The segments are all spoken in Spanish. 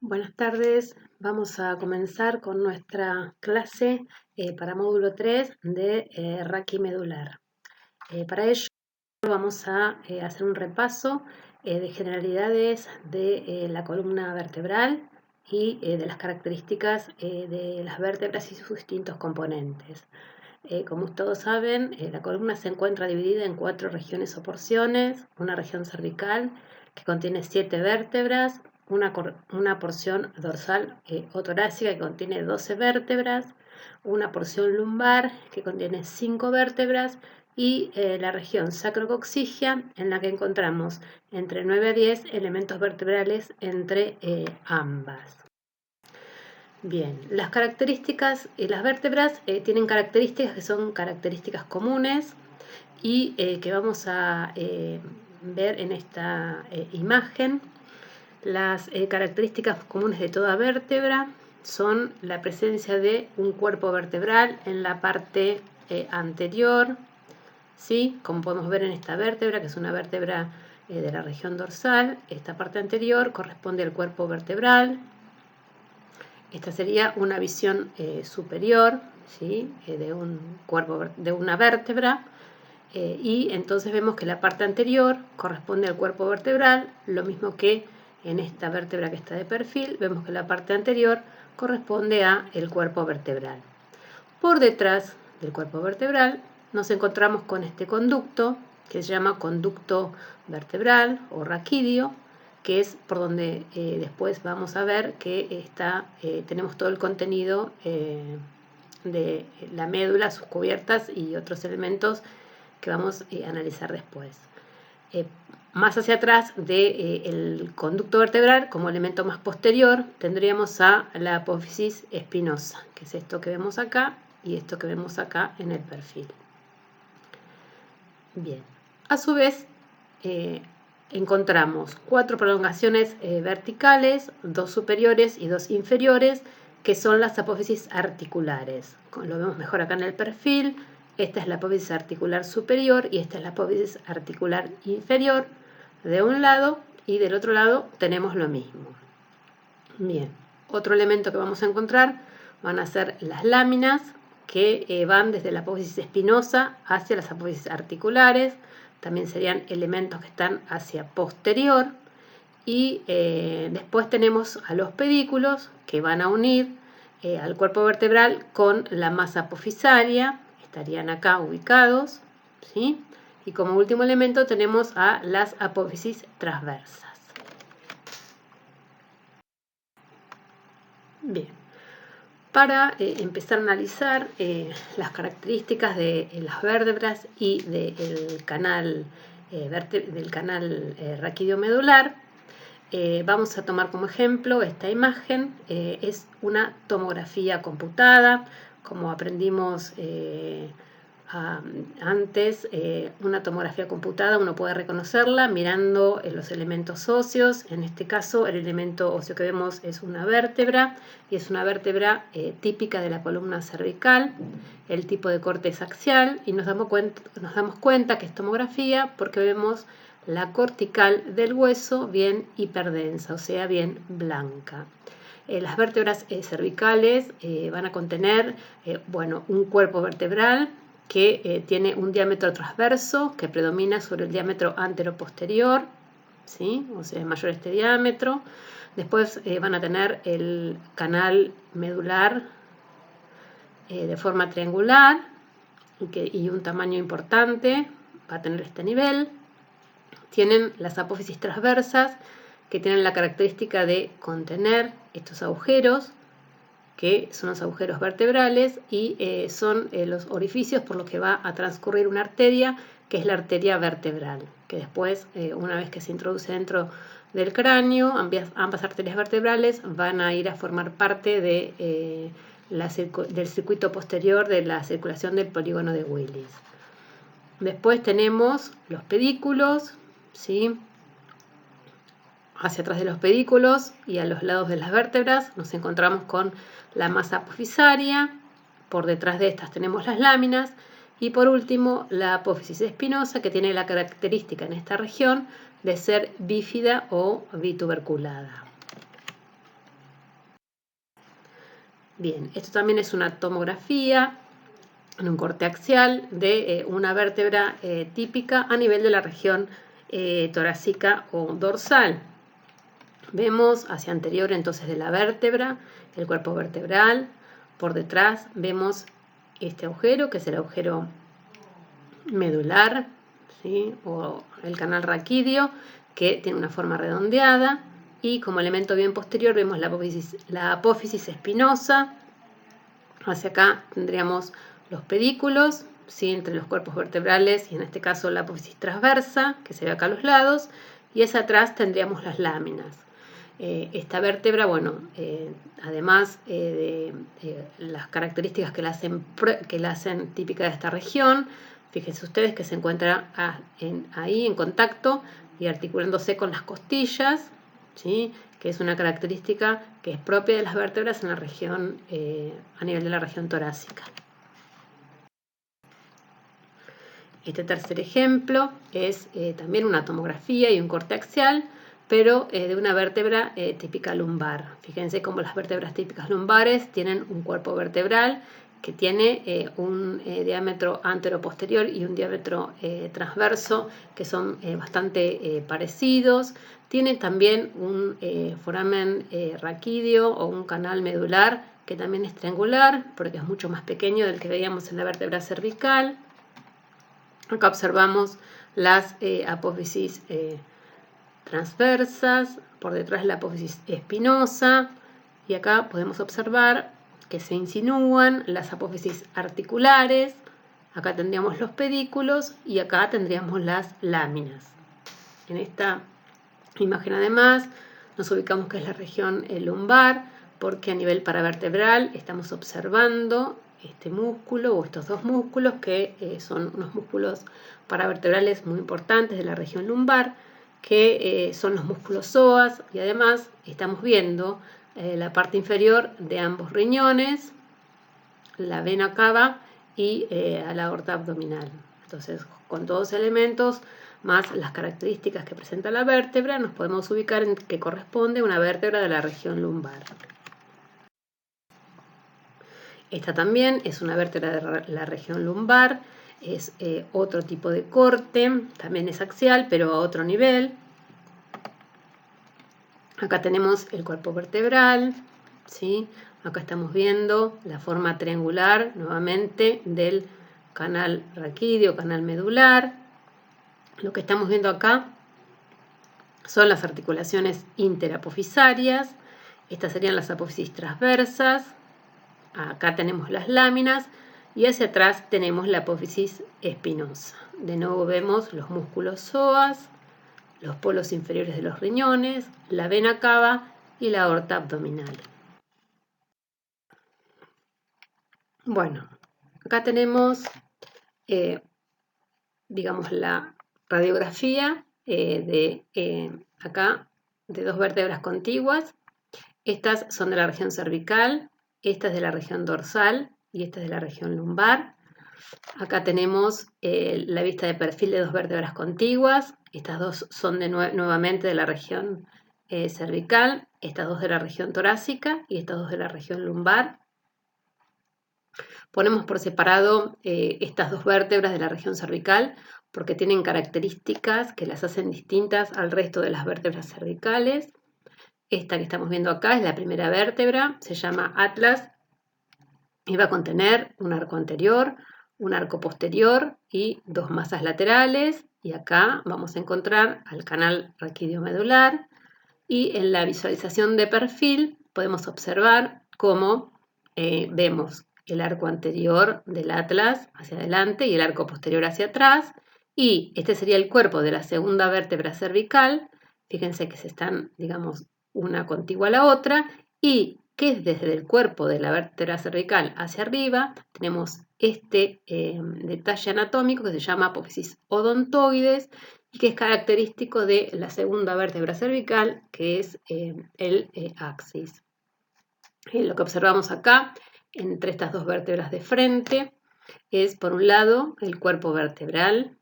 Buenas tardes, vamos a comenzar con nuestra clase para módulo 3 de raquimedular. Para ello vamos a hacer un repaso de generalidades de la columna vertebral y de las características de las vértebras y sus distintos componentes. Como todos saben, la columna se encuentra dividida en 4 regiones o porciones: una región cervical que contiene 7 vértebras, una porción dorsal o torácica que contiene 12 vértebras, una porción lumbar que contiene 5 vértebras y la región sacrocoxigia, en la que encontramos entre 9 a 10 elementos vertebrales entre ambas. Bien, las características, las vértebras tienen características que son características comunes y que vamos a ver en esta imagen. Las características comunes de toda vértebra son la presencia de un cuerpo vertebral en la parte anterior, ¿sí? Como podemos ver en esta vértebra, que es una vértebra de la región dorsal. Esta parte anterior corresponde al cuerpo vertebral. Esta sería una visión superior, ¿sí? De un cuerpo, de una vértebra, y entonces vemos que la parte anterior corresponde al cuerpo vertebral, lo mismo que en esta vértebra que está de perfil, vemos que la parte anterior corresponde a el cuerpo vertebral. Por detrás del cuerpo vertebral nos encontramos con este conducto que se llama conducto vertebral o raquídeo, que es por donde después vamos a ver que tenemos todo el contenido de la médula, sus cubiertas y otros elementos que vamos a analizar después. Más hacia atrás del conducto vertebral, como elemento más posterior, tendríamos a la apófisis espinosa, que es esto que vemos acá y esto que vemos acá en el perfil. Bien, a su vez encontramos 4 prolongaciones verticales, 2 superiores y 2 inferiores, que son las apófisis articulares. Lo vemos mejor acá en el perfil. Esta es la apófisis articular superior y esta es la apófisis articular inferior de un lado, y del otro lado tenemos lo mismo. Bien, otro elemento que vamos a encontrar van a ser las láminas, que van desde la apófisis espinosa hacia las apófisis articulares. También serían elementos que están hacia posterior. Y después tenemos a los pedículos, que van a unir al cuerpo vertebral con la masa apofisaria. Estarían acá ubicados, ¿sí? Y como último elemento tenemos a las apófisis transversas. Bien, para empezar a analizar las características de las vértebras y del canal raquidiomedular, vamos a tomar como ejemplo esta imagen. Es una tomografía computada, como aprendimos antes. Una tomografía computada uno puede reconocerla mirando los elementos óseos. En este caso el elemento óseo que vemos es una vértebra, y es una vértebra típica de la columna cervical. El tipo de corte es axial, y nos damos cuenta que es tomografía porque vemos la cortical del hueso bien hiperdensa, o sea, bien blanca. Las vértebras cervicales van a contener un cuerpo vertebral que tiene un diámetro transverso que predomina sobre el diámetro antero-posterior, ¿sí? O sea, es mayor este diámetro. Después van a tener el canal medular de forma triangular y un tamaño importante, va a tener este nivel. Tienen las apófisis transversas, que tienen la característica de contener estos agujeros, que son los agujeros vertebrales, y son los orificios por los que va a transcurrir una arteria, que es la arteria vertebral, que después, una vez que se introduce dentro del cráneo, ambas arterias vertebrales van a ir a formar parte del circuito posterior de la circulación del polígono de Willis. Después tenemos los pedículos, ¿sí? Hacia atrás de los pedículos y a los lados de las vértebras nos encontramos con la masa apofisaria. Por detrás de estas tenemos las láminas. Y por último, la apófisis espinosa, que tiene la característica en esta región de ser bífida o bituberculada. Bien, esto también es una tomografía en un corte axial de una vértebra típica a nivel de la región torácica o dorsal. Vemos hacia anterior entonces de la vértebra, el cuerpo vertebral. Por detrás vemos este agujero, que es el agujero medular, ¿sí? O el canal raquídeo, que tiene una forma redondeada. Y como elemento bien posterior vemos la apófisis espinosa. Hacia acá tendríamos los pedículos, ¿sí? Entre los cuerpos vertebrales, y en este caso la apófisis transversa, que se ve acá a los lados, y hacia atrás tendríamos las láminas. Esta vértebra, bueno, además de las características que la hacen típica de esta región, fíjense ustedes que se encuentra ahí en contacto y articulándose con las costillas, ¿sí? Que es una característica que es propia de las vértebras en la región, a nivel de la región torácica. Este tercer ejemplo es también una tomografía y un corte axial, pero de una vértebra típica lumbar. Fíjense cómo las vértebras típicas lumbares tienen un cuerpo vertebral que tiene un diámetro anteroposterior y un diámetro transverso que son bastante parecidos. Tiene también un foramen raquídeo o un canal medular que también es triangular porque es mucho más pequeño del que veíamos en la vértebra cervical. Acá observamos las apófisis transversas, por detrás la apófisis espinosa, y acá podemos observar que se insinúan las apófisis articulares. Acá tendríamos los pedículos y acá tendríamos las láminas. En esta imagen además nos ubicamos que es la región lumbar, porque a nivel paravertebral estamos observando este músculo o estos dos músculos que son unos músculos paravertebrales muy importantes de la región lumbar, que son los músculos psoas, y además estamos viendo la parte inferior de ambos riñones, la vena cava y a la aorta abdominal. Entonces, con todos los elementos más las características que presenta la vértebra, nos podemos ubicar en que corresponde a una vértebra de la región lumbar. Esta también es una vértebra de la región lumbar, es otro tipo de corte, también es axial, pero a otro nivel. Acá tenemos el cuerpo vertebral, ¿sí? Acá estamos viendo la forma triangular, nuevamente, del canal raquídeo, canal medular. Lo que estamos viendo acá son las articulaciones interapofisarias. Estas serían las apófisis transversas. Acá tenemos las láminas y hacia atrás tenemos la apófisis espinosa. De nuevo vemos los músculos psoas, los polos inferiores de los riñones, la vena cava y la aorta abdominal. Bueno, acá tenemos, digamos, la radiografía acá de dos vértebras contiguas. Estas son de la región cervical, esta es de la región dorsal y esta es de la región lumbar. Acá tenemos la vista de perfil de dos vértebras contiguas. Estas dos son nuevamente de la región cervical, estas dos de la región torácica y estas dos de la región lumbar. Ponemos por separado estas dos vértebras de la región cervical porque tienen características que las hacen distintas al resto de las vértebras cervicales. Esta que estamos viendo acá es la primera vértebra, se llama atlas y va a contener un arco anterior, un arco posterior y dos masas laterales. Y acá vamos a encontrar al canal raquídeo medular. Y en la visualización de perfil podemos observar cómo vemos el arco anterior del atlas hacia adelante y el arco posterior hacia atrás. Y este sería el cuerpo de la segunda vértebra cervical. Fíjense que se están, digamos, una contigua a la otra. Y que desde el cuerpo de la vértebra cervical hacia arriba tenemos este detalle anatómico que se llama apófisis odontoides y que es característico de la segunda vértebra cervical, que es el axis. Lo que observamos acá entre estas dos vértebras de frente es, por un lado, el cuerpo vertebral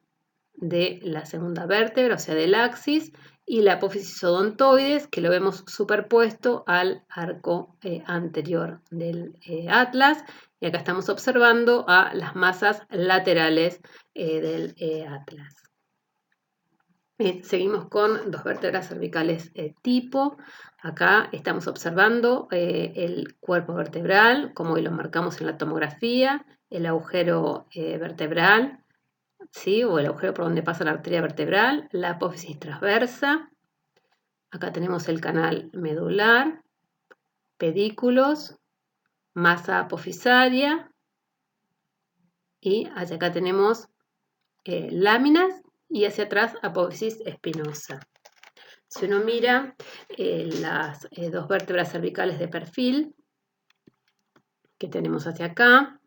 de la segunda vértebra, o sea, del axis, y la apófisis odontoides, que lo vemos superpuesto al arco anterior del atlas. Y acá estamos observando a las masas laterales del atlas. Seguimos con dos vértebras cervicales tipo. Acá estamos observando el cuerpo vertebral, como hoy lo marcamos en la tomografía, el agujero vertebral, ¿sí? O el agujero por donde pasa la arteria vertebral, la apófisis transversa. Acá tenemos el canal medular, pedículos, masa apofisaria y hacia acá tenemos láminas y hacia atrás apófisis espinosa. Si uno mira las dos vértebras cervicales de perfil que tenemos hacia acá,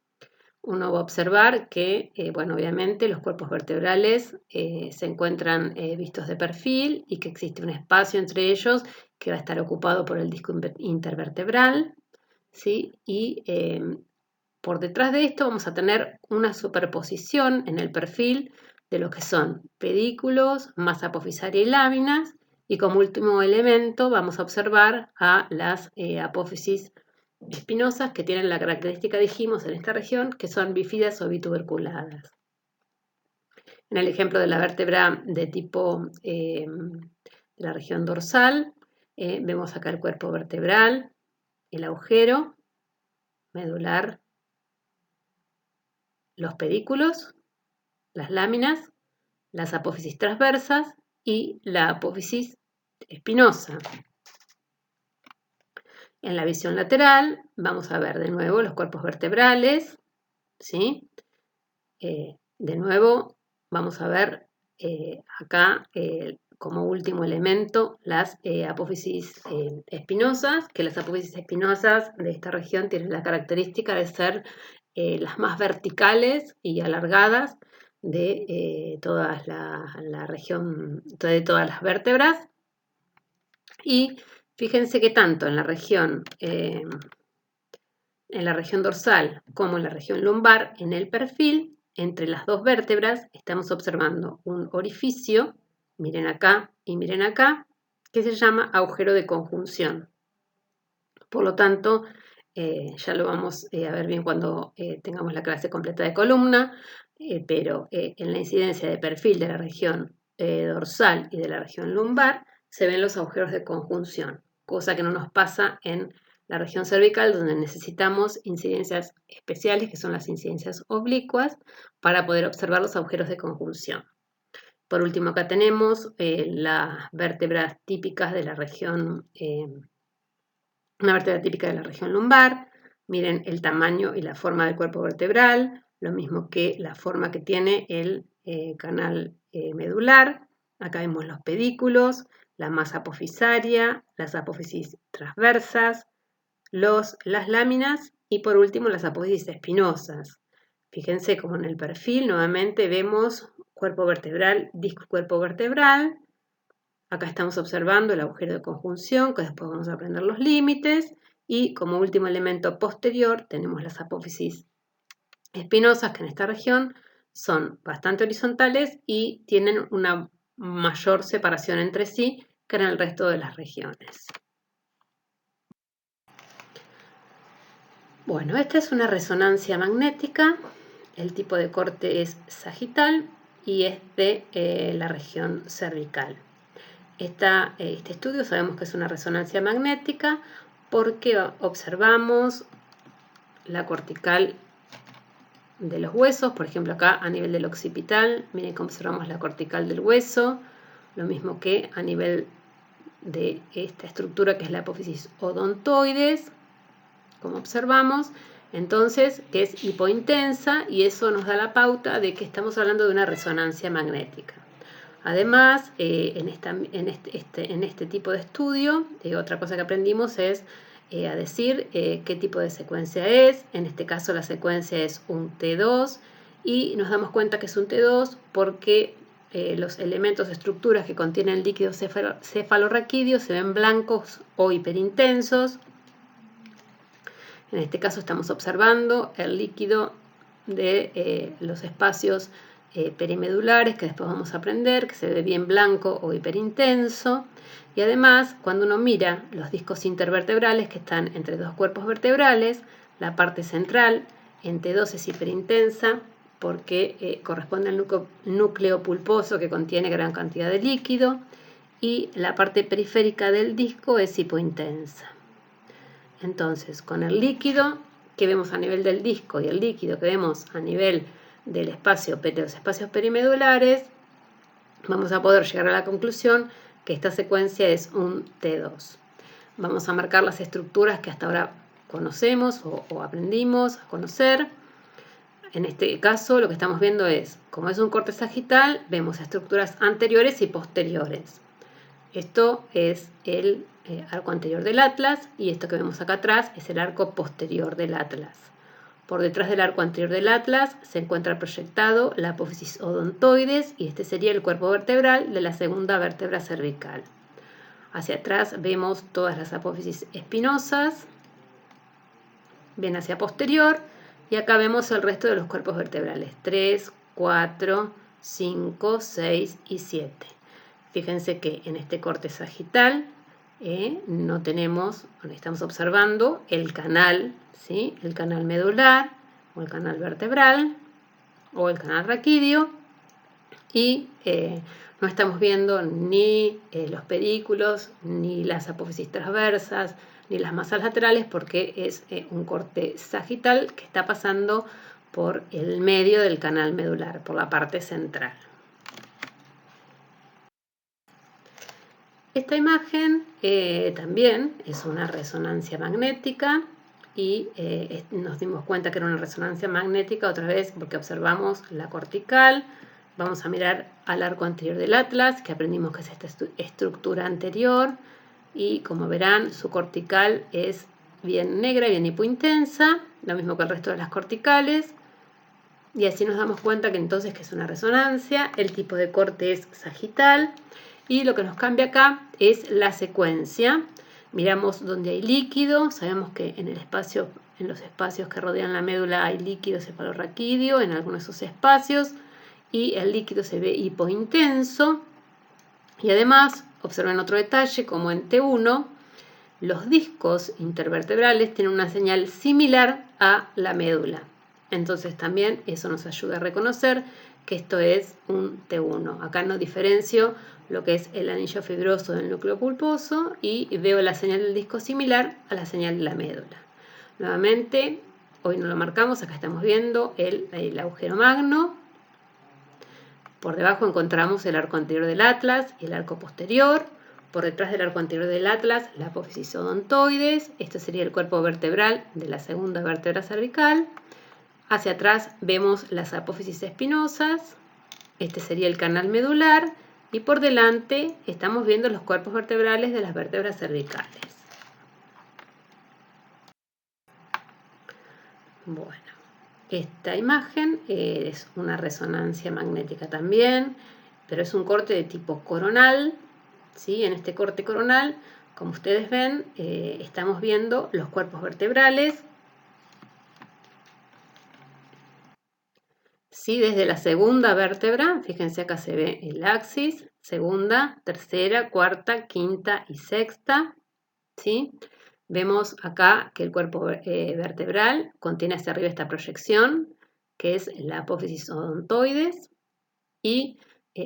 uno va a observar que, bueno, obviamente los cuerpos vertebrales se encuentran vistos de perfil y que existe un espacio entre ellos que va a estar ocupado por el disco intervertebral, ¿sí? Y por detrás de esto vamos a tener una superposición en el perfil de lo que son pedículos, masa apofisaria y láminas, y como último elemento vamos a observar a las apófisis espinosas que tienen la característica, dijimos, en esta región, que son bífidas o bituberculadas. En el ejemplo de la vértebra de tipo de la región dorsal, vemos acá el cuerpo vertebral, el agujero medular, los pedículos, las láminas, las apófisis transversas y la apófisis espinosa. En la visión lateral vamos a ver de nuevo los cuerpos vertebrales, ¿sí? De nuevo vamos a ver acá como último elemento las apófisis espinosas, que las apófisis espinosas de esta región tienen la característica de ser las más verticales y alargadas de toda la región, de todas las vértebras. Y fíjense que tanto en la región dorsal como en la región lumbar, en el perfil, entre las dos vértebras, estamos observando un orificio, miren acá y miren acá, que se llama agujero de conjunción. Por lo tanto, ya lo vamos a ver bien cuando tengamos la clase completa de columna, pero en la incidencia de perfil de la región dorsal y de la región lumbar se ven los agujeros de conjunción, cosa que no nos pasa en la región cervical, donde necesitamos incidencias especiales, que son las incidencias oblicuas, para poder observar los agujeros de conjunción. Por último, acá tenemos las vértebras típicas de la región una vértebra típica de la región lumbar. Miren el tamaño y la forma del cuerpo vertebral, lo mismo que la forma que tiene el canal medular. Acá vemos los pedículos, la masa apofisaria, las apófisis transversas, las láminas y por último las apófisis espinosas. Fíjense como en el perfil nuevamente vemos cuerpo vertebral, disco cuerpo vertebral. Acá estamos observando el agujero de conjunción, que después vamos a aprender los límites. Y como último elemento posterior tenemos las apófisis espinosas, que en esta región son bastante horizontales y tienen una mayor separación entre sí que en el resto de las regiones. Bueno, esta es una resonancia magnética. El tipo de corte es sagital y es de la región cervical. Este estudio sabemos que es una resonancia magnética porque observamos la cortical de los huesos, por ejemplo acá a nivel del occipital, miren cómo observamos la cortical del hueso, lo mismo que a nivel de esta estructura que es la apófisis odontoides, como observamos, entonces que es hipointensa y eso nos da la pauta de que estamos hablando de una resonancia magnética. Además, en este tipo de estudio, otra cosa que aprendimos es a decir qué tipo de secuencia es. En este caso la secuencia es un T2 y nos damos cuenta que es un T2 porque los elementos, estructuras que contienen líquido cefalorraquídeo se ven blancos o hiperintensos. En este caso estamos observando el líquido de los espacios perimedulares, que después vamos a aprender, que se ve bien blanco o hiperintenso. Y además, cuando uno mira los discos intervertebrales que están entre dos cuerpos vertebrales, la parte central en T2 es hiperintensa porque corresponde al núcleo pulposo que contiene gran cantidad de líquido, y la parte periférica del disco es hipointensa. Entonces, con el líquido que vemos a nivel del disco y el líquido que vemos a nivel del espacio, de los espacios perimedulares, vamos a poder llegar a la conclusión que esta secuencia es un T2. Vamos a marcar las estructuras que hasta ahora conocemos o aprendimos a conocer. En este caso lo que estamos viendo es, como es un corte sagital, vemos estructuras anteriores y posteriores. Esto es el arco anterior del atlas y esto que vemos acá atrás es el arco posterior del atlas. Por detrás del arco anterior del atlas se encuentra proyectado la apófisis odontoides y este sería el cuerpo vertebral de la segunda vértebra cervical. Hacia atrás vemos todas las apófisis espinosas, bien hacia posterior, y acá vemos el resto de los cuerpos vertebrales, 3, 4, 5, 6 y 7. Fíjense que en este corte sagital no tenemos, estamos observando el canal, ¿sí? El canal medular o el canal vertebral o el canal raquídeo, y no estamos viendo ni los pedículos, ni las apófisis transversas, ni las masas laterales, porque es un corte sagital que está pasando por el medio del canal medular, por la parte central. Esta imagen también es una resonancia magnética y nos dimos cuenta que era una resonancia magnética otra vez porque observamos la cortical. Vamos a mirar al arco anterior del atlas, que aprendimos que es esta estructura anterior, y como verán su cortical es bien negra, bien hipointensa, lo mismo que el resto de las corticales, y así nos damos cuenta que entonces que es una resonancia, el tipo de corte es sagital. Y lo que nos cambia acá es la secuencia. Miramos donde hay líquido, sabemos que en los espacios que rodean la médula hay líquido cefalorraquídeo en algunos de esos espacios, y el líquido se ve hipointenso. Y además, observen otro detalle, como en T1, los discos intervertebrales tienen una señal similar a la médula. Entonces también eso nos ayuda a reconocer que esto es un T1. Acá no diferencio lo que es el anillo fibroso del núcleo pulposo y veo la señal del disco similar a la señal de la médula. Nuevamente, hoy no lo marcamos, acá estamos viendo el agujero magno. Por debajo encontramos el arco anterior del atlas y el arco posterior. Por detrás del arco anterior del atlas, la apófisis odontoides. Este sería el cuerpo vertebral de la segunda vértebra cervical. Hacia atrás vemos las apófisis espinosas. Este sería el canal medular. Y por delante estamos viendo los cuerpos vertebrales de las vértebras cervicales. Bueno, esta imagen es una resonancia magnética también, pero es un corte de tipo coronal. ¿Sí? En este corte coronal, como ustedes ven, estamos viendo los cuerpos vertebrales. ¿Sí? Desde la segunda vértebra, fíjense acá se ve el axis, segunda, tercera, cuarta, quinta y sexta. ¿Sí? Vemos acá que el cuerpo vertebral contiene hacia arriba esta proyección, que es la apófisis odontoides, y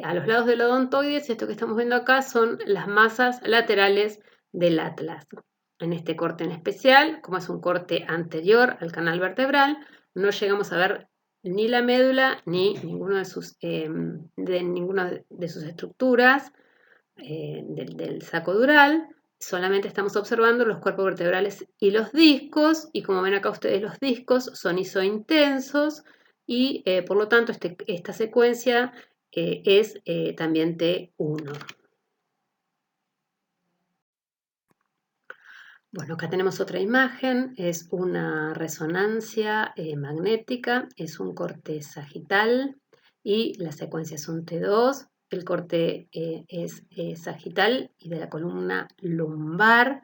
a los lados del odontoides, esto que estamos viendo acá son las masas laterales del atlas. En este corte en especial, como es un corte anterior al canal vertebral, no llegamos a ver ni la médula ni ninguna de sus estructuras del saco dural. Solamente estamos observando los cuerpos vertebrales y los discos, y como ven acá ustedes, los discos son isointensos y por lo tanto esta secuencia es también T1. Bueno, acá tenemos otra imagen, es una resonancia magnética, es un corte sagital y la secuencia es un T2. El corte es sagital y de la columna lumbar.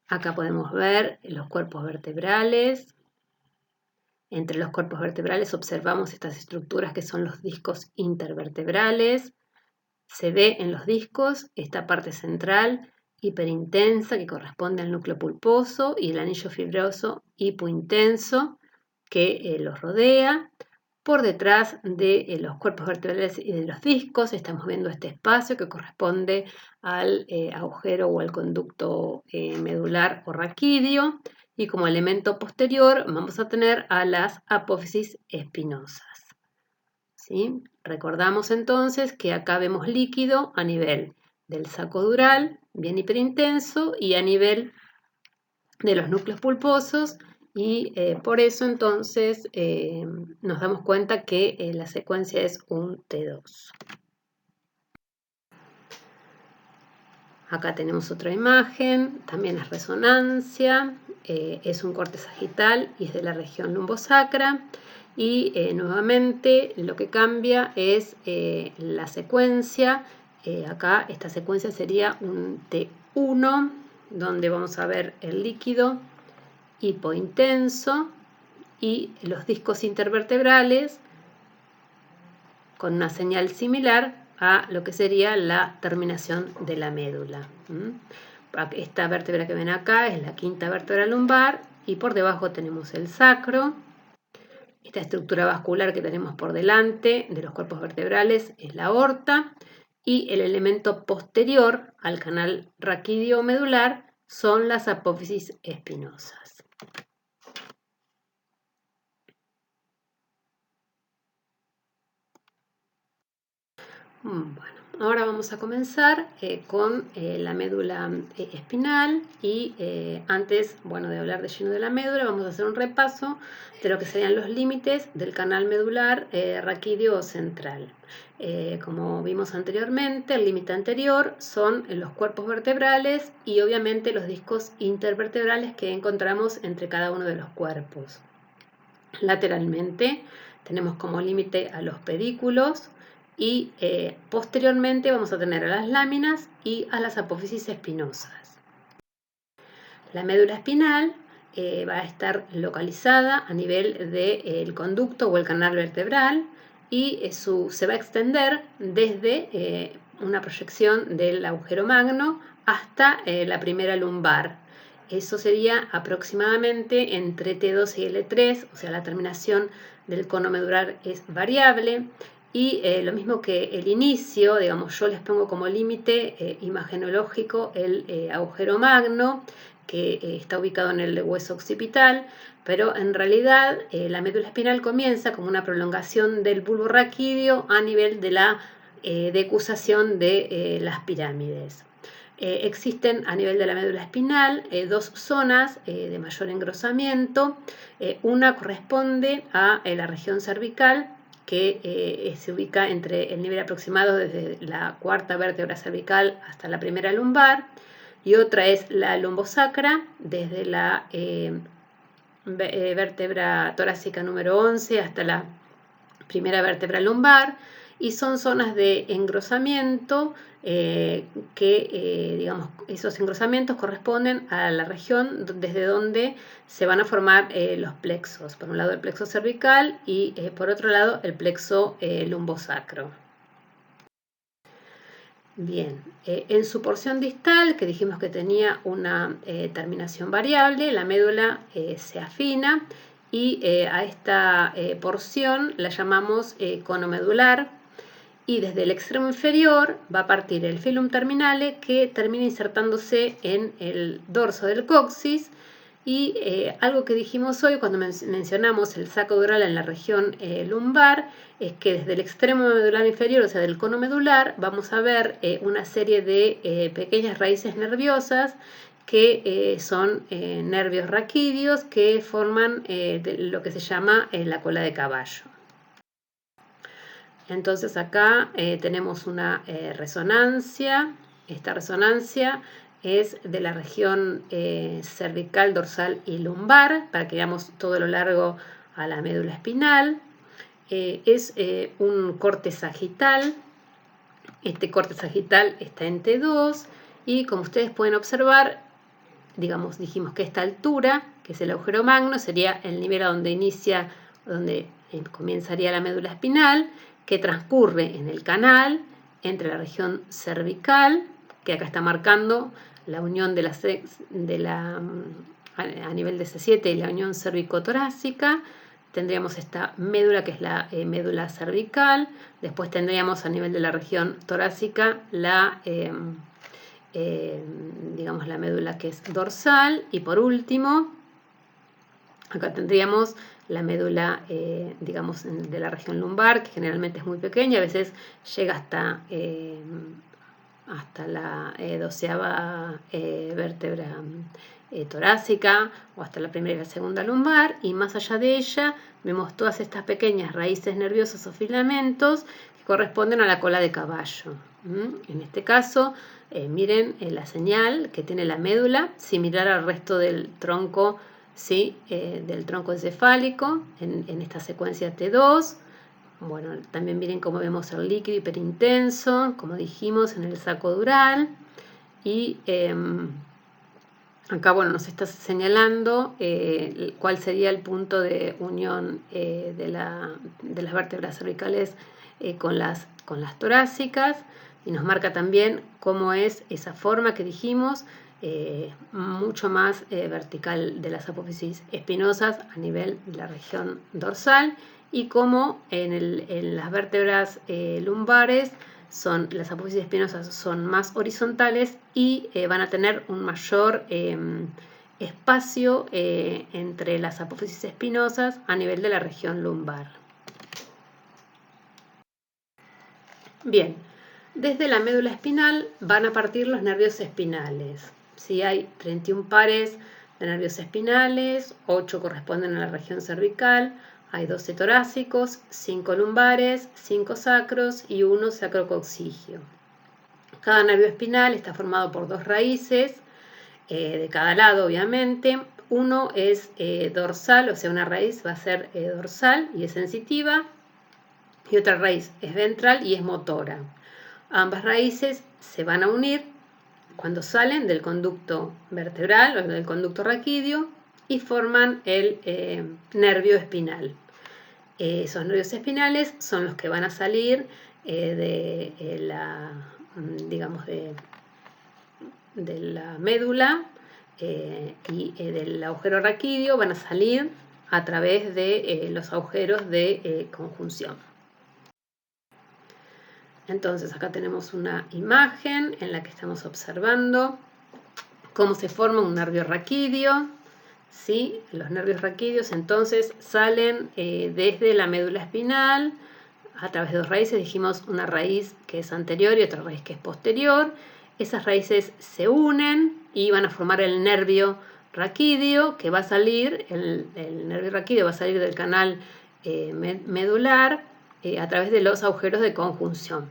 Acá podemos ver los cuerpos vertebrales Entre los cuerpos vertebrales observamos estas estructuras que son los discos intervertebrales. Se ve en los discos esta parte central hiperintensa que corresponde al núcleo pulposo y el anillo fibroso hipointenso que los rodea. Por detrás de los cuerpos vertebrales y de los discos estamos viendo este espacio que corresponde al agujero o al conducto medular o raquídeo, y como elemento posterior vamos a tener a las apófisis espinosas. ¿Sí? Recordamos entonces que acá vemos líquido a nivel del saco dural, bien hiperintenso, y a nivel de los núcleos pulposos, y por eso entonces nos damos cuenta que la secuencia es un T2. Acá tenemos otra imagen, también es resonancia, es un corte sagital y es de la región lumbosacra, y nuevamente lo que cambia es la secuencia. Acá esta secuencia sería un T1, donde vamos a ver el líquido hipointenso y los discos intervertebrales con una señal similar a lo que sería la terminación de la médula. Esta vértebra que ven acá es la quinta vértebra lumbar y por debajo tenemos el sacro. Esta estructura vascular que tenemos por delante de los cuerpos vertebrales es la aorta, y el elemento posterior al canal raquídeo medular son las apófisis espinosas. Bueno, ahora vamos a comenzar con la médula espinal, y antes, de hablar de lleno de la médula, vamos a hacer un repaso de lo que serían los límites del canal medular raquídeo central. Como vimos anteriormente, el límite anterior son los cuerpos vertebrales y obviamente los discos intervertebrales que encontramos entre cada uno de los cuerpos. Lateralmente tenemos como límite a los pedículos, y posteriormente vamos a tener a las láminas y a las apófisis espinosas. La médula espinal va a estar localizada a nivel del conducto o el canal vertebral, y se va a extender desde una proyección del agujero magno hasta la primera lumbar. Eso sería aproximadamente entre T2 y L3, o sea, la terminación del cono medular es variable. Y lo mismo que el inicio, digamos, yo les pongo como límite imagenológico el agujero magno, que está ubicado en el hueso occipital, pero en realidad la médula espinal comienza como una prolongación del bulbo raquídeo a nivel de la decusación de las pirámides. Existen a nivel de la médula espinal dos zonas de mayor engrosamiento. Una corresponde a la región cervical, que se ubica entre el nivel aproximado desde la cuarta vértebra cervical hasta la primera lumbar, y otra es la lumbosacra, desde la vértebra torácica número 11 hasta la primera vértebra lumbar, y son zonas de engrosamiento digamos, esos engrosamientos corresponden a la región desde donde se van a formar los plexos. Por un lado el plexo cervical y por otro lado el plexo lumbosacro. Bien, en su porción distal, que dijimos que tenía una terminación variable, la médula se afina, y a esta porción la llamamos cono medular, y desde el extremo inferior va a partir el filum terminale, que termina insertándose en el dorso del coxis. Y algo que dijimos hoy cuando mencionamos el saco dural en la región lumbar es que desde el extremo medular inferior, o sea del cono medular, vamos a ver una serie de pequeñas raíces nerviosas que son nervios raquídeos que forman lo que se llama la cola de caballo. Entonces acá tenemos una resonancia. Esta resonancia es de la región cervical, dorsal y lumbar, para que veamos todo lo largo a la médula espinal. Es un corte sagital. Este corte sagital está en T2, y como ustedes pueden observar, digamos, dijimos que esta altura, que es el agujero magno, sería el nivel a donde inicia, donde comenzaría la médula espinal, que transcurre en el canal entre la región cervical, que acá está marcando la unión de a nivel de C7 y la unión cervicotorácica. Tendríamos esta médula, que es la médula cervical. Después tendríamos a nivel de la región torácica digamos, la médula que es dorsal. Y por último, acá tendríamos la médula, digamos, de la región lumbar, que generalmente es muy pequeña, a veces llega hasta la 12ª vértebra torácica, o hasta la primera y la segunda lumbar, y más allá de ella vemos todas estas pequeñas raíces nerviosas o filamentos que corresponden a la cola de caballo. En este caso, miren la señal que tiene la médula, similar al resto del tronco, ¿sí? Del tronco encefálico en esta secuencia T2. Bueno, también miren cómo vemos el líquido hiperintenso, como dijimos, en el saco dural. Y acá, bueno, nos está señalando cuál sería el punto de unión de las vértebras cervicales con las torácicas, y nos marca también cómo es esa forma que dijimos, mucho más vertical de las apófisis espinosas a nivel de la región dorsal, y cómo en las vértebras lumbares las apófisis espinosas son más horizontales y van a tener un mayor espacio entre las apófisis espinosas a nivel de la región lumbar. Bien, desde la médula espinal van a partir los nervios espinales. ¿Sí? Hay 31 pares de nervios espinales, 8 corresponden a la región cervical, hay 12 torácicos, 5 lumbares, 5 sacros y 1 sacrococcigio. Cada nervio espinal está formado por 2 raíces, de cada lado obviamente. Uno es dorsal, o sea, una raíz va a ser dorsal y es sensitiva, y otra raíz es ventral y es motora. Ambas raíces se van a unir cuando salen del conducto vertebral o del conducto raquídeo y forman el nervio espinal. Esos nervios espinales son los que van a salir digamos, de la médula y del agujero raquídeo, van a salir a través de los agujeros de conjunción. Entonces acá tenemos una imagen en la que estamos observando cómo se forma un nervio raquídeo. ¿Sí? Los nervios raquídeos entonces salen desde la médula espinal a través de 2 raíces. Dijimos una raíz que es anterior y otra raíz que es posterior. Esas raíces se unen y van a formar el nervio raquídeo, que va a salir, el nervio raquídeo va a salir del canal medular a través de los agujeros de conjunción.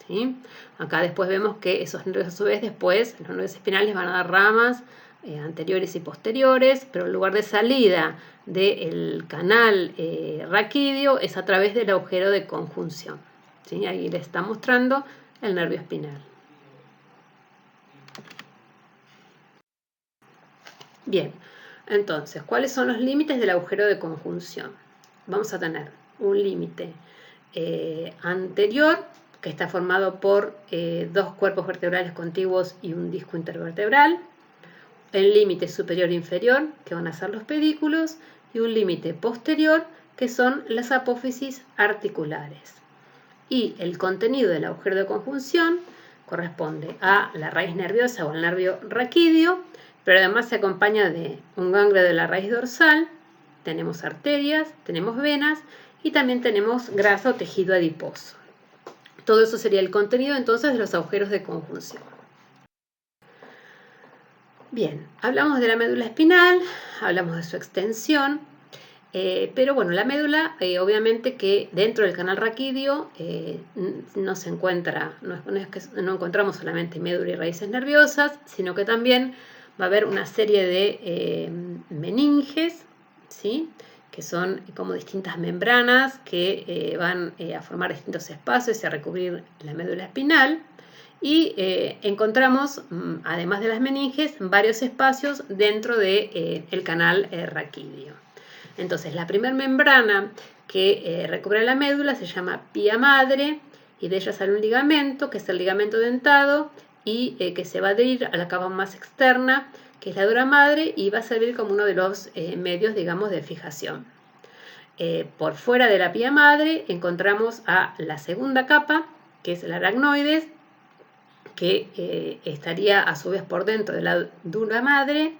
¿Sí? Acá después vemos que esos nervios, a su vez, después los nervios espinales van a dar ramas anteriores y posteriores, pero el lugar de salida del canal raquídeo es a través del agujero de conjunción. ¿Sí? Ahí le está mostrando el nervio espinal. Bien, entonces, ¿cuáles son los límites del agujero de conjunción? Vamos a tener un límite anterior, que está formado por 2 cuerpos vertebrales contiguos y un disco intervertebral, el límite superior e inferior, que van a ser los pedículos, y un límite posterior, que son las apófisis articulares. Y el contenido del agujero de conjunción corresponde a la raíz nerviosa o al nervio raquídeo, pero además se acompaña de un ganglio de la raíz dorsal, tenemos arterias, tenemos venas y también tenemos grasa o tejido adiposo. Todo eso sería el contenido entonces de los agujeros de conjunción. Bien, hablamos de la médula espinal, hablamos de su extensión, pero bueno, la médula obviamente que dentro del canal raquídeo no se encuentra, no es que no encontramos solamente médula y raíces nerviosas, sino que también va a haber una serie de meninges, ¿sí? Que son como distintas membranas que van a formar distintos espacios y a recubrir la médula espinal. y encontramos, además de las meninges, varios espacios dentro del canal raquídeo. Entonces, la primera membrana que recubre la médula se llama pía madre, y de ella sale un ligamento, que es el ligamento dentado, y que se va a adherir a la capa más externa, que es la dura madre, y va a servir como uno de los medios, digamos, de fijación. Por fuera de la pía madre encontramos a la segunda capa, que es el aracnoides, que estaría a su vez por dentro de la dura madre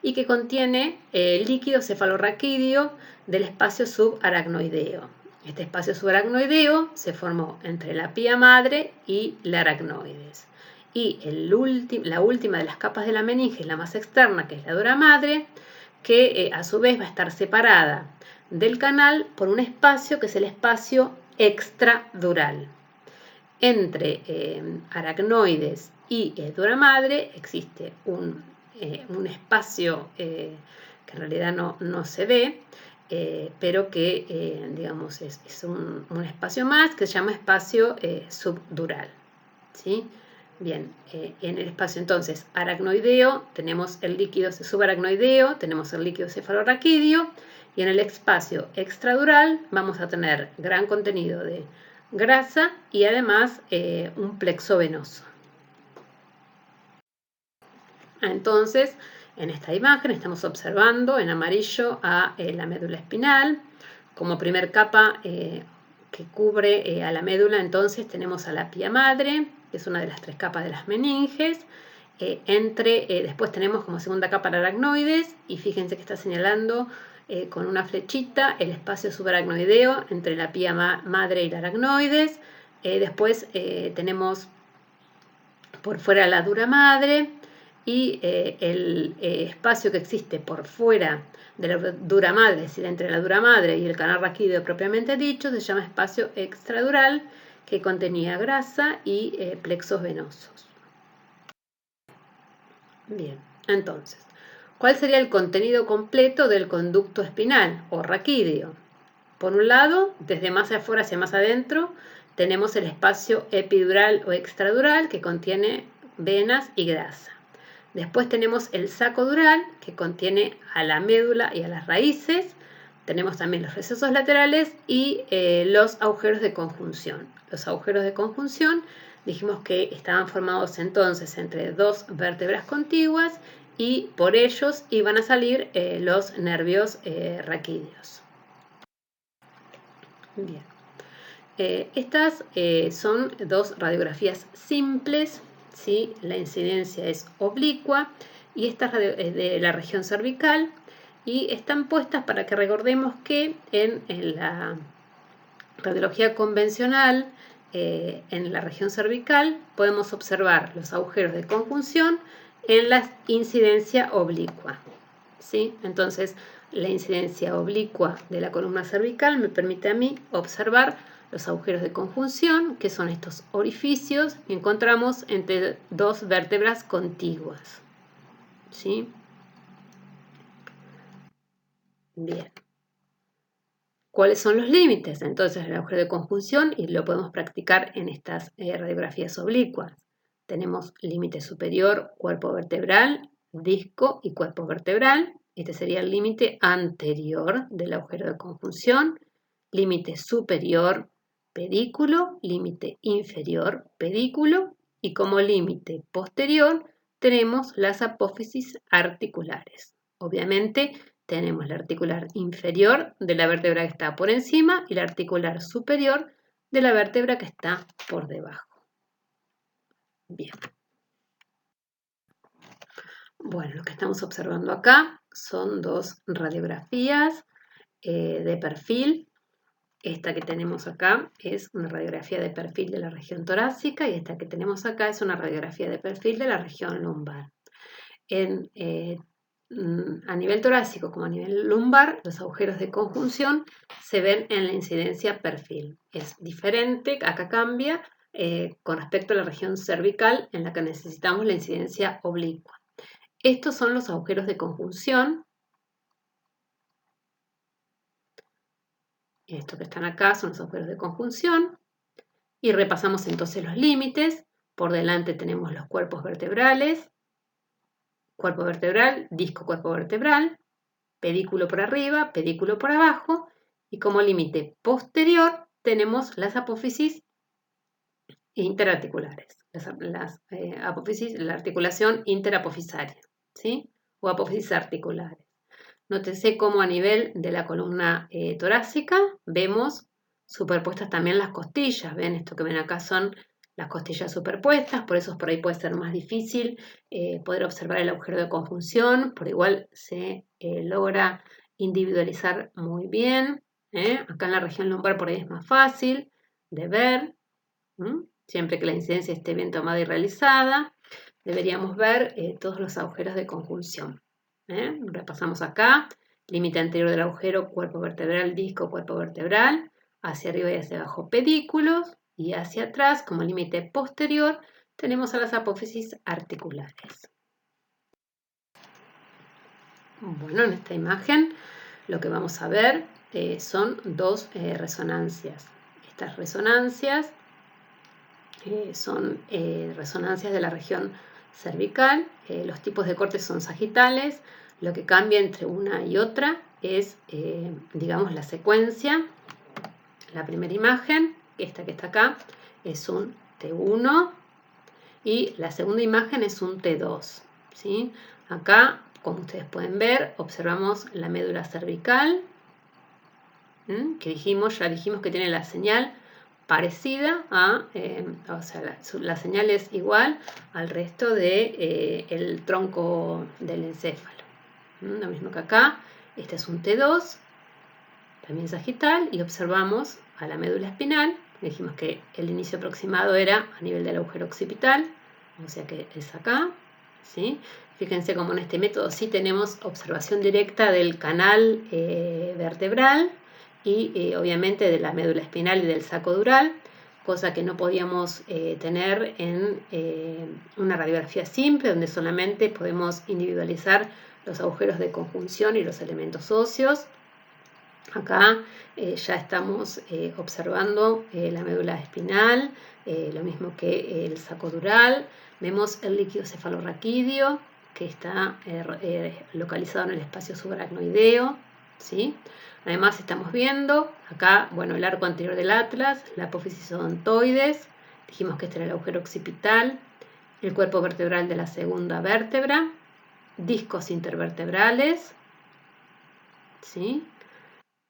y que contiene líquido cefalorraquídeo del espacio subaracnoideo. Este espacio subaracnoideo se formó entre la pía madre y la aracnoides. Y la última de las capas de la meninge, la más externa, que es la dura madre, que a su vez va a estar separada del canal por un espacio que es el espacio extradural. Entre aracnoides y dura madre existe un espacio que en realidad no se ve, pero que digamos es un espacio más que se llama espacio subdural. ¿Sí? Bien, en el espacio entonces aracnoideo tenemos el líquido subaracnoideo, tenemos el líquido cefalorraquídeo, y en el espacio extradural vamos a tener gran contenido de grasa y además un plexo venoso. Entonces, en esta imagen estamos observando en amarillo a la médula espinal. Como primer capa que cubre a la médula, entonces tenemos a la pía madre, que es una de las 3 capas de las meninges. Después tenemos como segunda capa el aracnoides, y fíjense que está señalando con una flechita el espacio subaracnoideo entre la pía madre y el aracnoides. Después tenemos por fuera la dura madre, y el espacio que existe por fuera de la dura madre, es decir, entre la dura madre y el canal raquídeo propiamente dicho, se llama espacio extradural, que contenía grasa y plexos venosos. Bien, entonces, ¿cuál sería el contenido completo del conducto espinal o raquídeo? Por un lado, desde más afuera hacia más adentro, tenemos el espacio epidural o extradural, que contiene venas y grasa. Después tenemos el saco dural, que contiene a la médula y a las raíces. Tenemos también los recesos laterales y los agujeros de conjunción. Los agujeros de conjunción dijimos que estaban formados entonces entre 2 vértebras contiguas, y por ellos iban a salir los nervios raquídeos. Bien. Estas son 2 radiografías simples, ¿sí? La incidencia es oblicua y esta es de la región cervical, y están puestas para que recordemos que en la radiología convencional, en la región cervical podemos observar los agujeros de conjunción en la incidencia oblicua, ¿sí? Entonces, la incidencia oblicua de la columna cervical me permite a mí observar los agujeros de conjunción, que son estos orificios que encontramos entre 2 vértebras contiguas, ¿sí? Bien. ¿Cuáles son los límites? Entonces, el agujero de conjunción, y lo podemos practicar en estas radiografías oblicuas. Tenemos límite superior, cuerpo vertebral, disco y cuerpo vertebral. Este sería el límite anterior del agujero de conjunción. Límite superior, pedículo. Límite inferior, pedículo. Y como límite posterior tenemos las apófisis articulares. Obviamente, tenemos la articular inferior de la vértebra que está por encima y la articular superior de la vértebra que está por debajo. Bien. Bueno, lo que estamos observando acá son 2 radiografías de perfil. Esta que tenemos acá es una radiografía de perfil de la región torácica, y esta que tenemos acá es una radiografía de perfil de la región lumbar. A nivel torácico como a nivel lumbar, los agujeros de conjunción se ven en la incidencia perfil. Es diferente, acá cambia con respecto a la región cervical, en la que necesitamos la incidencia oblicua. Estos son los agujeros de conjunción. Estos que están acá son los agujeros de conjunción. Y repasamos entonces los límites. Por delante tenemos los cuerpos vertebrales, cuerpo vertebral, disco cuerpo vertebral, pedículo por arriba, pedículo por abajo, y como límite posterior tenemos las apófisis interarticulares, las apófisis, la articulación interapofisaria, ¿sí? O apófisis articulares. Nótese cómo a nivel de la columna torácica vemos superpuestas también las costillas. ¿Ven? Esto que ven acá son las costillas superpuestas, por eso por ahí puede ser más difícil poder observar el agujero de conjunción, por igual se logra individualizar muy bien. Acá en la región lumbar por ahí es más fácil de ver. Siempre que la incidencia esté bien tomada y realizada, deberíamos ver todos los agujeros de conjunción. Repasamos acá, límite anterior del agujero, cuerpo vertebral, disco, cuerpo vertebral, hacia arriba y hacia abajo pedículos, y hacia atrás, como límite posterior, tenemos a las apófisis articulares. Bueno, en esta imagen lo que vamos a ver son dos resonancias. Estas resonancias son resonancias de la región cervical. Los tipos de cortes son sagitales. Lo que cambia entre una y otra es, digamos, la secuencia. La primera imagen, esta que está acá, es un T1 y la segunda imagen es un T2, ¿sí? Acá, como ustedes pueden ver, observamos la médula cervical, que ya dijimos que tiene la señal parecida a, o sea, la señal es igual al resto del tronco del encéfalo. Lo mismo que acá, este es un T2, también sagital, y observamos a la médula espinal. Dijimos que el inicio aproximado era a nivel del agujero occipital, o sea que es acá, ¿sí? Fíjense cómo en este método sí tenemos observación directa del canal vertebral y obviamente de la médula espinal y del saco dural, cosa que no podíamos tener en una radiografía simple, donde solamente podemos individualizar los agujeros de conjunción y los elementos óseos. Acá ya estamos observando la médula espinal, lo mismo que el saco dural. Vemos el líquido cefalorraquídeo que está localizado en el espacio subaracnoideo, ¿sí? Además estamos viendo acá, bueno, el arco anterior del atlas, la apófisis odontoides, dijimos que este era el agujero occipital, el cuerpo vertebral de la segunda vértebra, discos intervertebrales, ¿sí?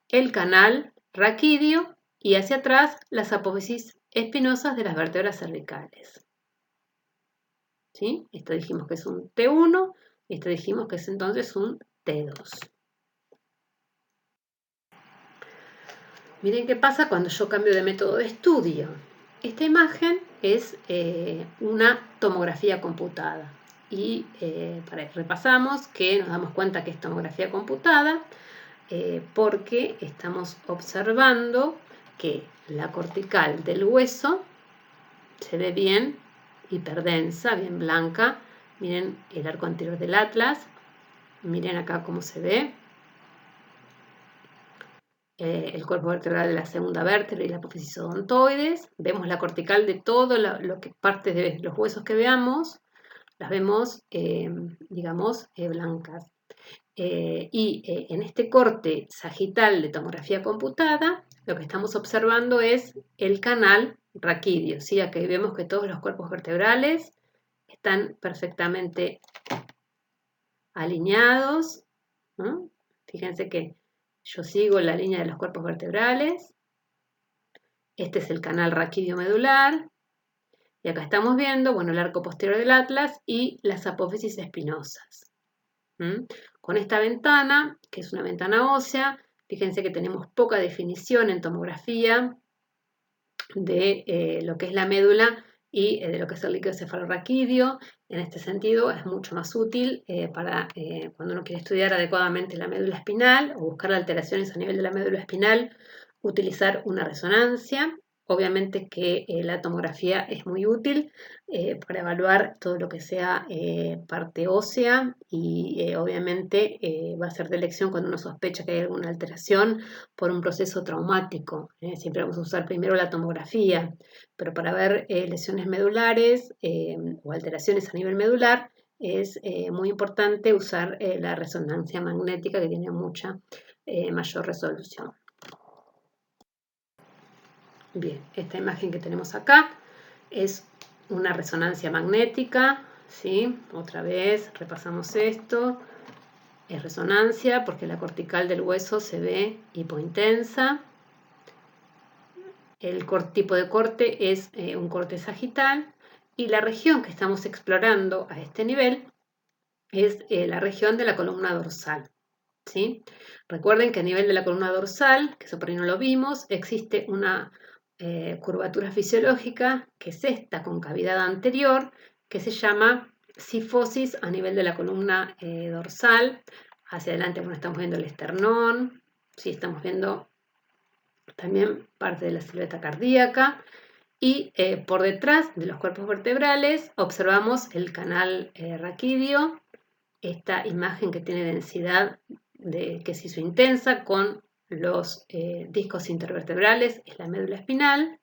El canal raquídeo y hacia atrás las apófisis espinosas de las vértebras cervicales. ¿Sí? Esto dijimos que es un T1 y esto dijimos que es entonces un T2. Miren qué pasa cuando yo cambio de método de estudio. Esta imagen es una tomografía computada y repasamos que nos damos cuenta que es tomografía computada porque estamos observando que la cortical del hueso se ve bien hiperdensa, bien blanca. Miren el arco anterior del atlas, miren acá cómo se ve el cuerpo vertebral de la segunda vértebra y la apófisis odontoides. Vemos la cortical de todo lo que partes de los huesos que veamos, las vemos, digamos, blancas. En este corte sagital de tomografía computada, lo que estamos observando es el canal raquídeo, ¿sí? Aquí vemos que todos los cuerpos vertebrales están perfectamente alineados, ¿no? Fíjense que yo sigo la línea de los cuerpos vertebrales. Este es el canal raquídeo medular. Y acá estamos viendo, bueno, el arco posterior del atlas y las apófisis espinosas. Con esta ventana, que es una ventana ósea, fíjense que tenemos poca definición en tomografía de lo que es la médula y de lo que es el líquido cefalorraquídeo. En este sentido es mucho más útil para cuando uno quiere estudiar adecuadamente la médula espinal o buscar alteraciones a nivel de la médula espinal, utilizar una resonancia. Obviamente que la tomografía es muy útil para evaluar todo lo que sea parte ósea y obviamente va a ser de elección cuando uno sospecha que hay alguna alteración por un proceso traumático. Siempre vamos a usar primero la tomografía, pero para ver lesiones medulares o alteraciones a nivel medular es muy importante usar la resonancia magnética, que tiene mucha mayor resolución. Bien, esta imagen que tenemos acá es una resonancia magnética, ¿sí? Otra vez repasamos esto. Es resonancia porque la cortical del hueso se ve hipointensa. El tipo de corte es un corte sagital y la región que estamos explorando a este nivel es la región de la columna dorsal, ¿sí? Recuerden que a nivel de la columna dorsal, que eso por ahí no lo vimos, existe una curvatura fisiológica, que es esta concavidad anterior, que se llama cifosis a nivel de la columna dorsal. Hacia adelante, bueno, estamos viendo el esternón, ¿sí? Estamos viendo también parte de la silueta cardíaca. Y por detrás de los cuerpos vertebrales observamos el canal raquídeo, esta imagen que tiene densidad que se hizo intensa con los discos intervertebrales, es la médula espinal,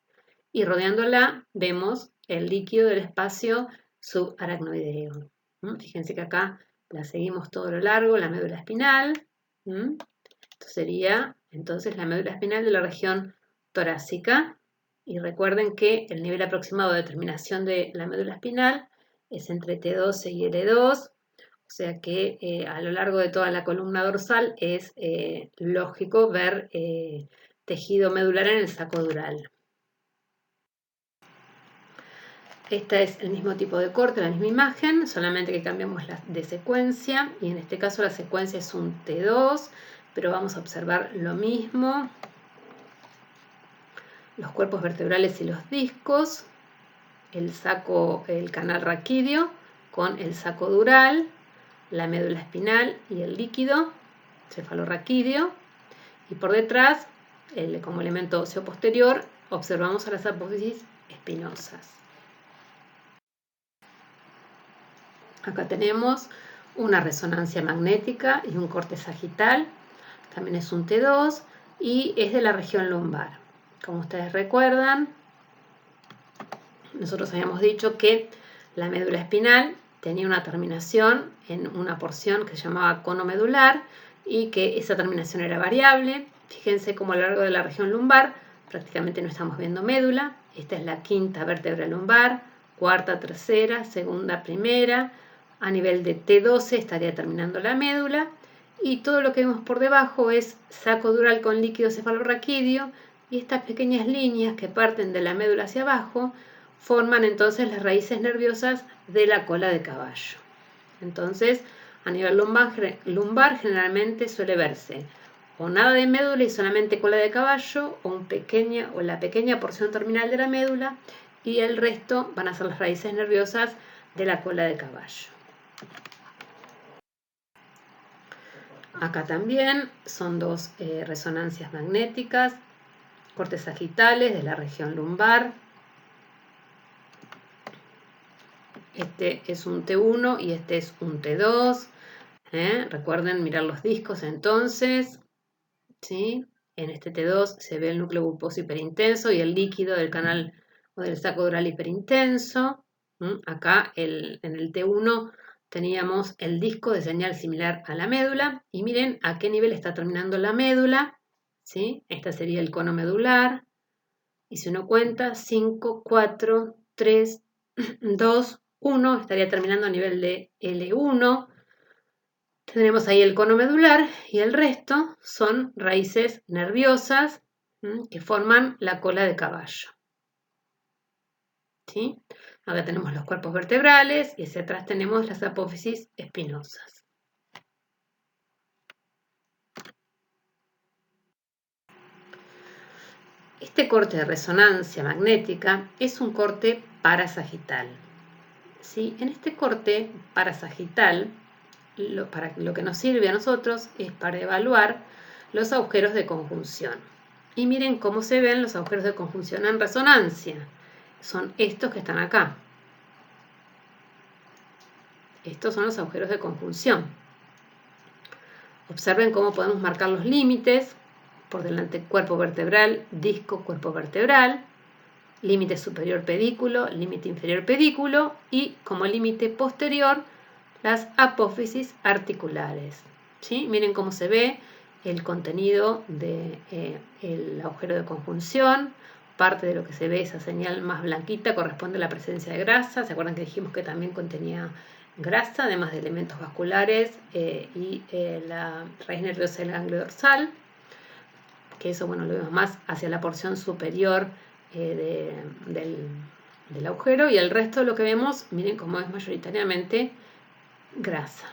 y rodeándola vemos el líquido del espacio subaracnoideo. Fíjense que acá la seguimos todo lo largo, la médula espinal. Esto sería entonces la médula espinal de la región torácica. Y recuerden que el nivel aproximado de terminación de la médula espinal es entre T12 y L2. O sea que a lo largo de toda la columna dorsal es lógico ver tejido medular en el saco dural. Este es el mismo tipo de corte, la misma imagen, solamente que cambiamos de secuencia, y en este caso la secuencia es un T2, pero vamos a observar lo mismo. Los cuerpos vertebrales y los discos, el canal raquídeo con el saco dural, la médula espinal y el líquido cefalorraquídeo, y por detrás, como elemento óseo posterior, observamos a las apófisis espinosas. Acá tenemos una resonancia magnética y un corte sagital, también es un T2 y es de la región lumbar. Como ustedes recuerdan, nosotros habíamos dicho que la médula espinal tenía una terminación en una porción que se llamaba cono medular y que esa terminación era variable. Fíjense cómo a lo largo de la región lumbar prácticamente no estamos viendo médula. Esta es la quinta vértebra lumbar, cuarta tercera, segunda primera. A nivel de T12 estaría terminando la médula y todo lo que vemos por debajo es saco dural con líquido cefalorraquídeo, y estas pequeñas líneas que parten de la médula hacia abajo forman entonces las raíces nerviosas de la cola de caballo. Entonces, a nivel lumbar generalmente suele verse o nada de médula y solamente cola de caballo, o la pequeña porción terminal de la médula, y el resto van a ser las raíces nerviosas de la cola de caballo. Acá también son dos resonancias magnéticas, cortes sagitales de la región lumbar. Este es un T1 y este es un T2. Recuerden mirar los discos entonces. ¿Sí? En este T2 se ve el núcleo bulboso hiperintenso y el líquido del canal o del saco dural hiperintenso. Acá en el T1 teníamos el disco de señal similar a la médula. Y miren a qué nivel está terminando la médula. ¿Sí? Este sería el cono medular. Y si uno cuenta, 5, 4, 3, 2, 1, estaría terminando a nivel de L1. Tendremos ahí el cono medular y el resto son raíces nerviosas que forman la cola de caballo. ¿Sí? Acá tenemos los cuerpos vertebrales y hacia atrás tenemos las apófisis espinosas. Este corte de resonancia magnética es un corte parasagital. ¿Sí? En este corte parasagital, para lo que nos sirve a nosotros es para evaluar los agujeros de conjunción. Y miren cómo se ven los agujeros de conjunción en resonancia. Son estos que están acá. Estos son los agujeros de conjunción. Observen cómo podemos marcar los límites. Por delante cuerpo vertebral, disco, cuerpo vertebral. Límite superior pedículo, límite inferior pedículo. Y como límite posterior, las apófisis articulares. ¿Sí? Miren cómo se ve el contenido del agujero de conjunción. Parte de lo que se ve, esa señal más blanquita, corresponde a la presencia de grasa. ¿Se acuerdan que dijimos que también contenía grasa, además de elementos vasculares y la raíz nerviosa del ganglio dorsal? Que eso, bueno, lo vemos más hacia la porción superior del agujero. Y el resto de lo que vemos, miren cómo es mayoritariamente grasa.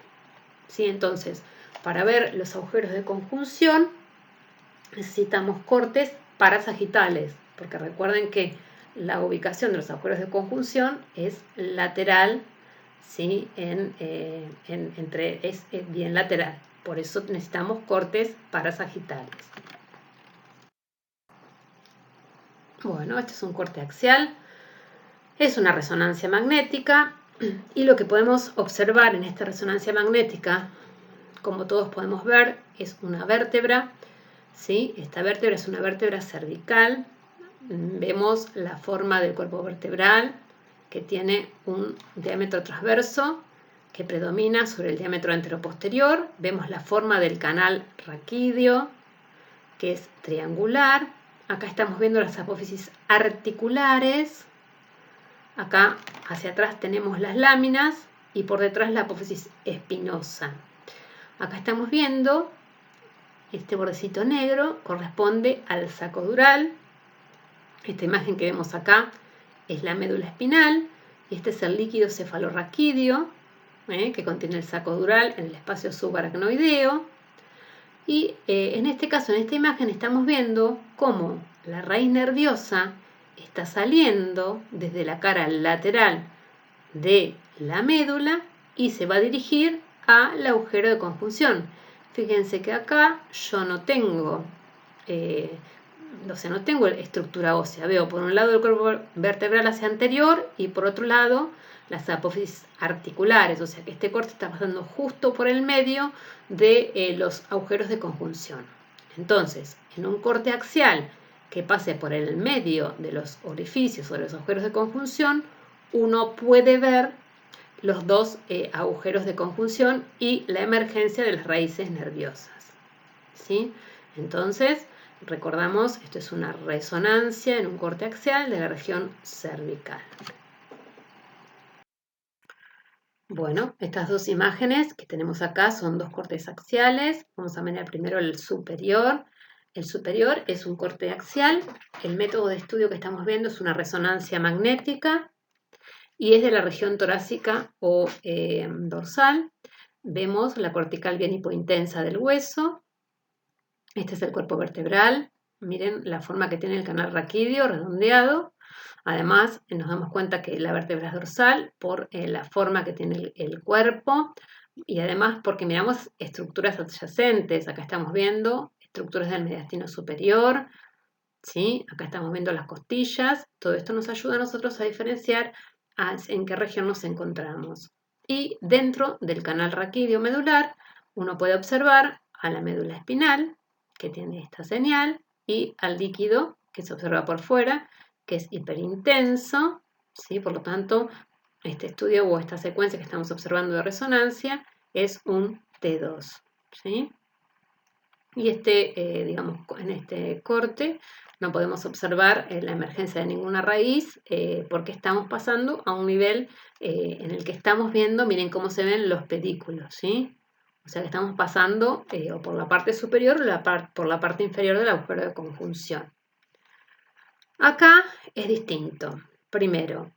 ¿Sí? Entonces, para ver los agujeros de conjunción necesitamos cortes parasagitales, porque recuerden que la ubicación de los agujeros de conjunción es lateral, ¿sí? Es bien lateral, por eso necesitamos cortes parasagitales. Bueno, este es un corte axial, es una resonancia magnética y lo que podemos observar en esta resonancia magnética, como todos podemos ver, es una vértebra. ¿Sí? Esta vértebra es una vértebra cervical. Vemos la forma del cuerpo vertebral, que tiene un diámetro transverso que predomina sobre el diámetro anteroposterior. Vemos la forma del canal raquídeo, que es triangular. Acá estamos viendo las apófisis articulares. Acá hacia atrás tenemos las láminas y por detrás la apófisis espinosa. Acá estamos viendo este bordecito negro, corresponde al saco dural. Esta imagen que vemos acá es la médula espinal y este es el líquido cefalorraquídeo que contiene el saco dural en el espacio subaracnoideo. Y en este caso, en esta imagen, estamos viendo cómo la raíz nerviosa está saliendo desde la cara lateral de la médula y se va a dirigir al agujero de conjunción. Fíjense que acá yo no tengo, no tengo estructura ósea. Veo por un lado el cuerpo vertebral hacia anterior y por otro lado las apófisis articulares. O sea que este corte está pasando justo por el medio de los agujeros de conjunción. Entonces, en un corte axial que pase por el medio de los orificios o de los agujeros de conjunción, uno puede ver los dos agujeros de conjunción y la emergencia de las raíces nerviosas. ¿Sí? Entonces, recordamos, esto es una resonancia en un corte axial de la región cervical. Bueno, estas dos imágenes que tenemos acá son dos cortes axiales. Vamos a mirar primero el superior. El superior es un corte axial. El método de estudio que estamos viendo es una resonancia magnética y es de la región torácica o dorsal. Vemos la cortical bien hipointensa del hueso. Este es el cuerpo vertebral. Miren la forma que tiene el canal raquídeo redondeado. Además, nos damos cuenta que la vértebra es dorsal por la forma que tiene el cuerpo y además porque miramos estructuras adyacentes. Acá estamos viendo estructuras del mediastino superior, ¿sí? Acá estamos viendo las costillas. Todo esto nos ayuda a nosotros a diferenciar en qué región nos encontramos. Y dentro del canal raquídeo medular, uno puede observar a la médula espinal, que tiene esta señal, y al líquido, que se observa por fuera, que es hiperintenso, ¿sí? Por lo tanto, este estudio o esta secuencia que estamos observando de resonancia es un T2, ¿sí? Y digamos, en este corte no podemos observar la emergencia de ninguna raíz porque estamos pasando a un nivel en el que estamos viendo, miren cómo se ven los pedículos, ¿sí? O sea que estamos pasando o por la parte superior o por la parte inferior del agujero de conjunción. Acá es distinto. Primero,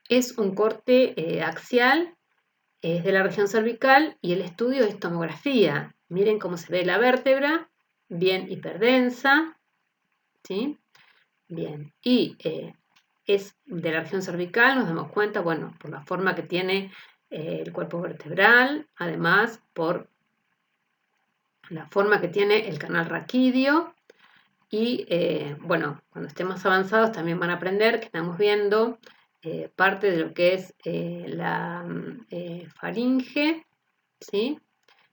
es un corte axial, es de la región cervical y el estudio es tomografía. Miren cómo se ve la vértebra, bien hiperdensa, ¿sí? Bien, y es de la región cervical, nos damos cuenta, bueno, por la forma que tiene el cuerpo vertebral, además por la forma que tiene el canal raquídeo Y bueno, cuando estén más avanzados también van a aprender que estamos viendo parte de lo que es la faringe, ¿sí?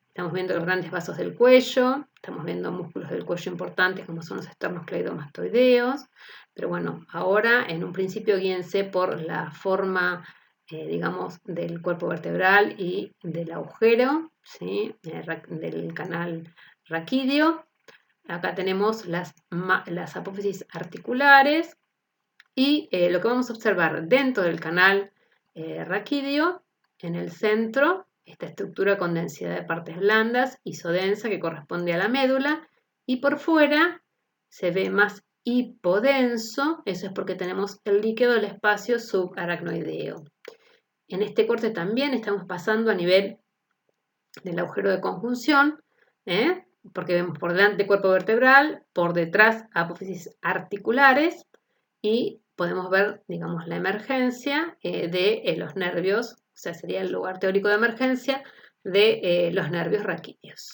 Estamos viendo los grandes vasos del cuello, estamos viendo músculos del cuello importantes como son los esternocleidomastoideos, pero bueno, ahora en un principio guíense por la forma, digamos, del cuerpo vertebral y del agujero, ¿sí? Del canal raquídeo. Acá tenemos las apófisis articulares y lo que vamos a observar dentro del canal raquídeo, en el centro, esta estructura con densidad de partes blandas, isodensa, que corresponde a la médula, y por fuera se ve más hipodenso, eso es porque tenemos el líquido del espacio subaracnoideo. En este corte también estamos pasando a nivel del agujero de conjunción, porque vemos por delante cuerpo vertebral, por detrás apófisis articulares y podemos ver, digamos, la emergencia de los nervios, o sea, sería el lugar teórico de emergencia de los nervios raquídeos.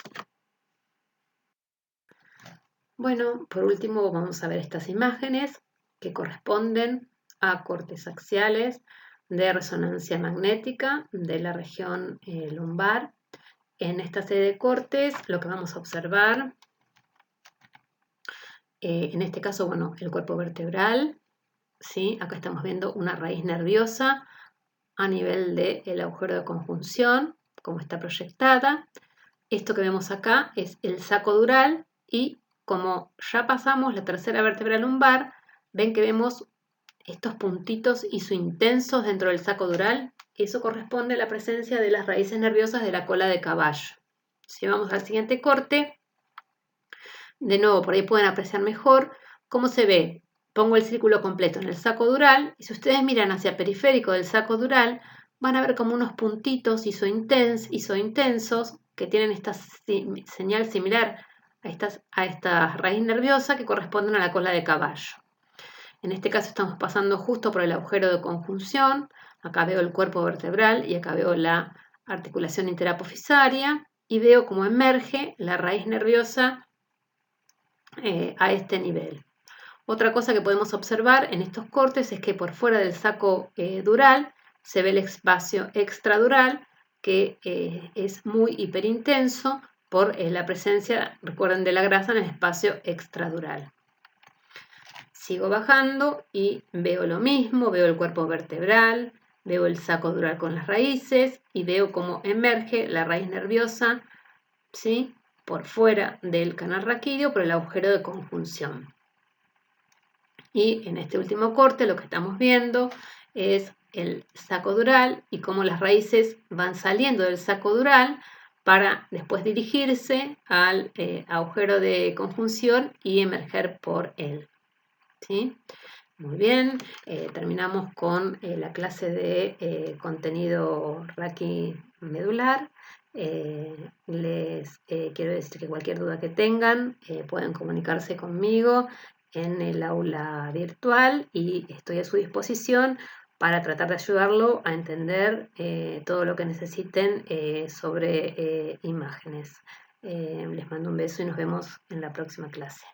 Bueno, por último vamos a ver estas imágenes que corresponden a cortes axiales de resonancia magnética de la región lumbar. En esta serie de cortes lo que vamos a observar, en este caso, bueno, el cuerpo vertebral, ¿sí? Acá estamos viendo una raíz nerviosa a nivel del agujero de conjunción, como está proyectada. Esto que vemos acá es el saco dural y como ya pasamos la tercera vértebra lumbar, ven que vemos estos puntitos isointensos dentro del saco dural. Eso corresponde a la presencia de las raíces nerviosas de la cola de caballo. Si vamos al siguiente corte, de nuevo por ahí pueden apreciar mejor cómo se ve. Pongo el círculo completo en el saco dural y si ustedes miran hacia el periférico del saco dural, van a ver como unos puntitos isointensos que tienen esta señal similar a esta raíz nerviosa que corresponden a la cola de caballo. En este caso estamos pasando justo por el agujero de conjunción. Acá veo el cuerpo vertebral y acá veo la articulación interapofisaria y veo cómo emerge la raíz nerviosa a este nivel. Otra cosa que podemos observar en estos cortes es que por fuera del saco dural se ve el espacio extradural que es muy hiperintenso por la presencia, recuerden, de la grasa en el espacio extradural. Sigo bajando y veo lo mismo, veo el cuerpo vertebral, veo el saco dural con las raíces y veo cómo emerge la raíz nerviosa, ¿sí? Por fuera del canal raquídeo por el agujero de conjunción. Y en este último corte lo que estamos viendo es el saco dural y cómo las raíces van saliendo del saco dural para después dirigirse al agujero de conjunción y emerger por él. ¿Sí? Muy bien, terminamos con la clase de contenido raquimedular. Les quiero decir que cualquier duda que tengan pueden comunicarse conmigo en el aula virtual y estoy a su disposición para tratar de ayudarlo a entender todo lo que necesiten sobre imágenes. Les mando un beso y nos vemos en la próxima clase.